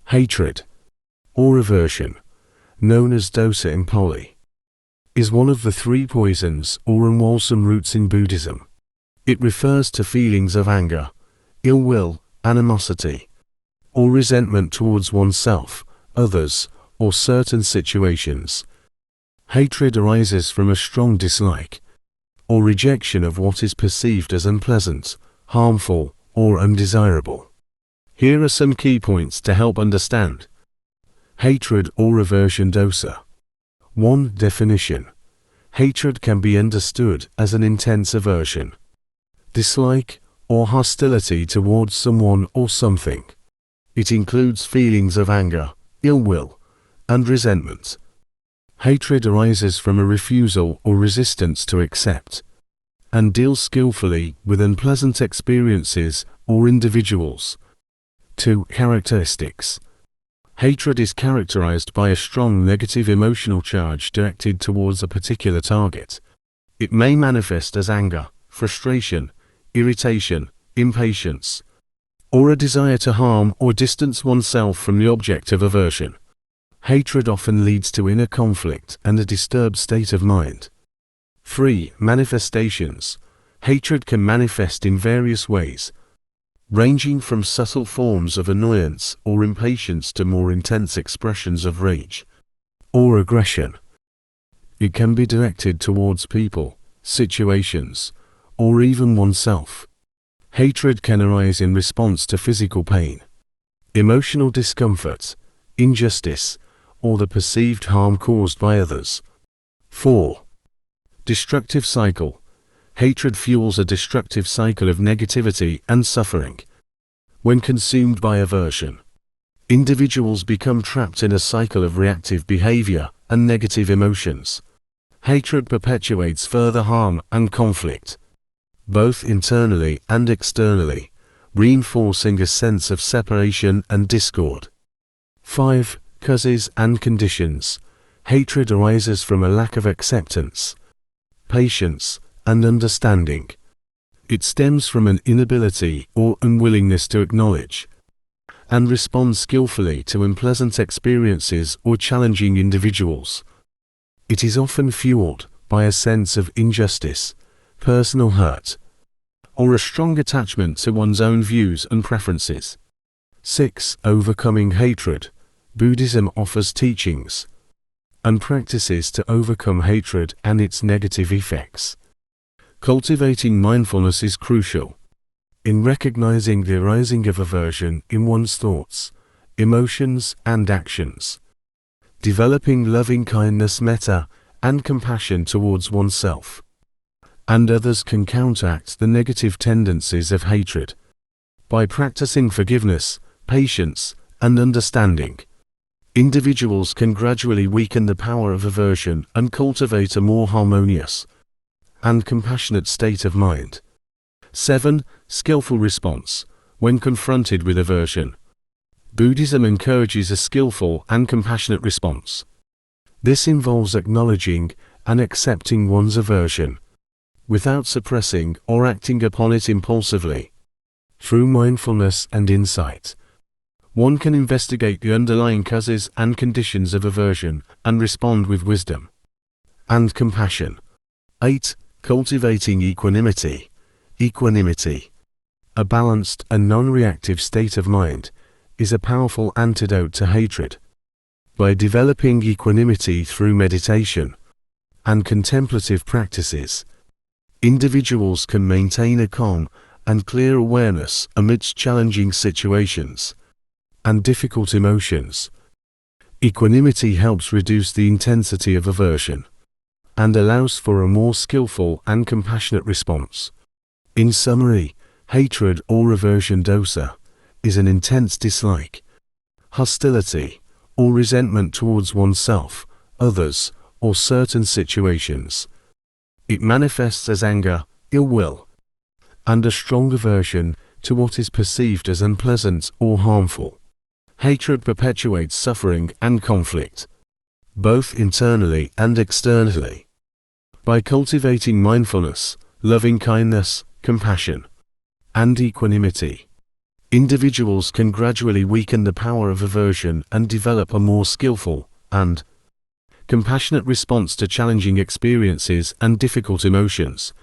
Hatred, or aversion, known as Dosa in Pali, is one of the three poisons or unwholesome roots in Buddhism. It refers to feelings of anger, ill will, animosity, or resentment towards oneself, others, or certain situations. Hatred arises from a strong dislike or rejection of what is perceived as unpleasant, harmful, or undesirable. Here are some key points to help understand hatred or aversion dosa. 1. Definition. Hatred can be understood as an intense aversion, dislike, or hostility towards someone or something. It includes feelings of anger, ill will, and resentment. Hatred arises from a refusal or resistance to accept and deals skillfully with unpleasant experiences or individuals. 2. Characteristics. Hatred is characterized by a strong negative emotional charge directed towards a particular target. It may manifest as anger, frustration, irritation, impatience, or a desire to harm or distance oneself from the object of aversion. Hatred often leads to inner conflict and a disturbed state of mind. 3. Manifestations. Hatred can manifest in various ways, ranging from subtle forms of annoyance or impatience to more intense expressions of rage or aggression. It can be directed towards people, situations, or even oneself. Hatred can arise in response to physical pain, emotional discomfort, injustice, or the perceived harm caused by others. 4. Destructive cycle. Hatred fuels a destructive cycle of negativity and suffering. When consumed by aversion, individuals become trapped in a cycle of reactive behavior and negative emotions. Hatred perpetuates further harm and conflict, both internally and externally, reinforcing a sense of separation and discord. 5. Causes and conditions. Hatred arises from a lack of acceptance, patience, and understanding. It stems from an inability or unwillingness to acknowledge and respond skillfully to unpleasant experiences or challenging individuals. It is often fueled by a sense of injustice, personal hurt, or a strong attachment to one's own views and preferences. 6. Overcoming hatred. Buddhism offers teachings and practices to overcome hatred and its negative effects. Cultivating mindfulness is crucial in recognizing the arising of aversion in one's thoughts, emotions, and actions. Developing loving-kindness, metta, and compassion towards oneself and others can counteract the negative tendencies of hatred. By practicing forgiveness, patience, and understanding, individuals can gradually weaken the power of aversion and cultivate a more harmonious and compassionate state of mind. 7. Skillful response. When confronted with aversion, Buddhism encourages a skillful and compassionate response. This involves acknowledging and accepting one's aversion, without suppressing or acting upon it impulsively. Through mindfulness and insight, one can investigate the underlying causes and conditions of aversion and respond with wisdom and compassion. 8. Cultivating equanimity. Equanimity, a balanced and non-reactive state of mind, is a powerful antidote to hatred. By developing equanimity through meditation and contemplative practices, individuals can maintain a calm and clear awareness amidst challenging situations and difficult emotions. Equanimity helps reduce the intensity of aversion and allows for a more skillful and compassionate response. In summary, hatred or aversion dosa is an intense dislike, hostility, or resentment towards oneself, others, or certain situations. It manifests as anger, ill will, and a strong aversion to what is perceived as unpleasant or harmful. Hatred perpetuates suffering and conflict, both internally and externally. By cultivating mindfulness, loving-kindness, compassion, and equanimity, Individuals can gradually weaken the power of aversion and develop a more skillful and compassionate response to challenging experiences and difficult emotions,